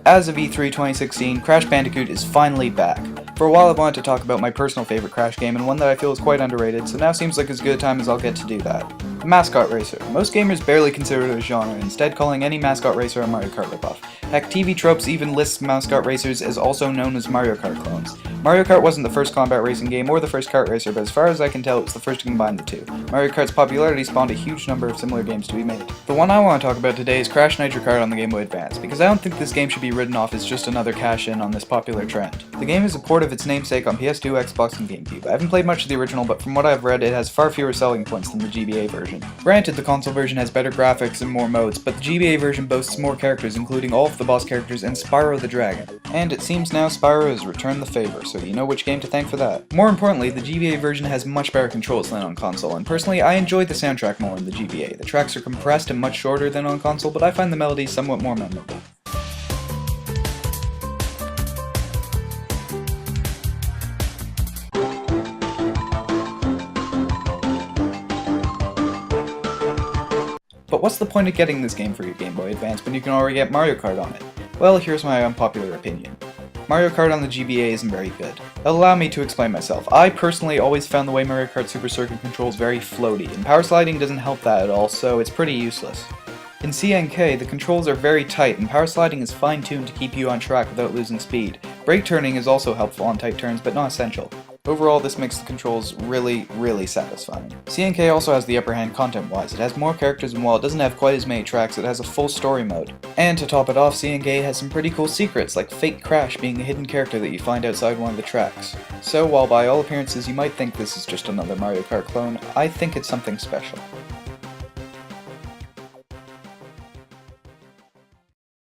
As of E3 2016, Crash Bandicoot is finally back. For a while I've wanted to talk about my personal favorite Crash game and one that I feel is quite underrated, so now seems like as good a time as I'll get to do that. The Mascot Racer. Most gamers barely consider it a genre, instead calling any Mascot Racer a Mario Kart ripoff. Heck, TV Tropes even lists Mascot Racers as also known as Mario Kart clones. Mario Kart wasn't the first combat racing game or the first kart racer, but as far as I can tell it was the first to combine the two. Mario Kart's popularity spawned a huge number of similar games to be made. The one I want to talk about today is Crash Nitro Kart on the Game Boy Advance, because I don't think this game should be written off as just another cash-in on this popular trend. The game is a port of its namesake on PS2, Xbox, and GameCube. I haven't played much of the original, but from what I've read, it has far fewer selling points than the GBA version. Granted, the console version has better graphics and more modes, but the GBA version boasts more characters, including all of the boss characters and Spyro the Dragon. And it seems now Spyro has returned the favor, so you know which game to thank for that. More importantly, the GBA version has much better controls than on console, and personally I enjoyed the soundtrack more in the GBA. The tracks are compressed and much shorter than on console, but I find the melodies somewhat more memorable. But what's the point of getting this game for your Game Boy Advance when you can already get Mario Kart on it? Well, here's my unpopular opinion. Mario Kart on the GBA isn't very good. Allow me to explain myself. I personally always found the way Mario Kart Super Circuit controls very floaty, and power sliding doesn't help that at all, so it's pretty useless. In CNK, the controls are very tight, and power sliding is fine-tuned to keep you on track without losing speed. Brake turning is also helpful on tight turns, but not essential. Overall, this makes the controls really satisfying. CNK also has the upper hand content-wise. It has more characters, and while it doesn't have quite as many tracks, it has a full story mode. And to top it off, CNK has some pretty cool secrets, like Fake Crash being a hidden character that you find outside one of the tracks. So while by all appearances you might think this is just another Mario Kart clone, I think it's something special.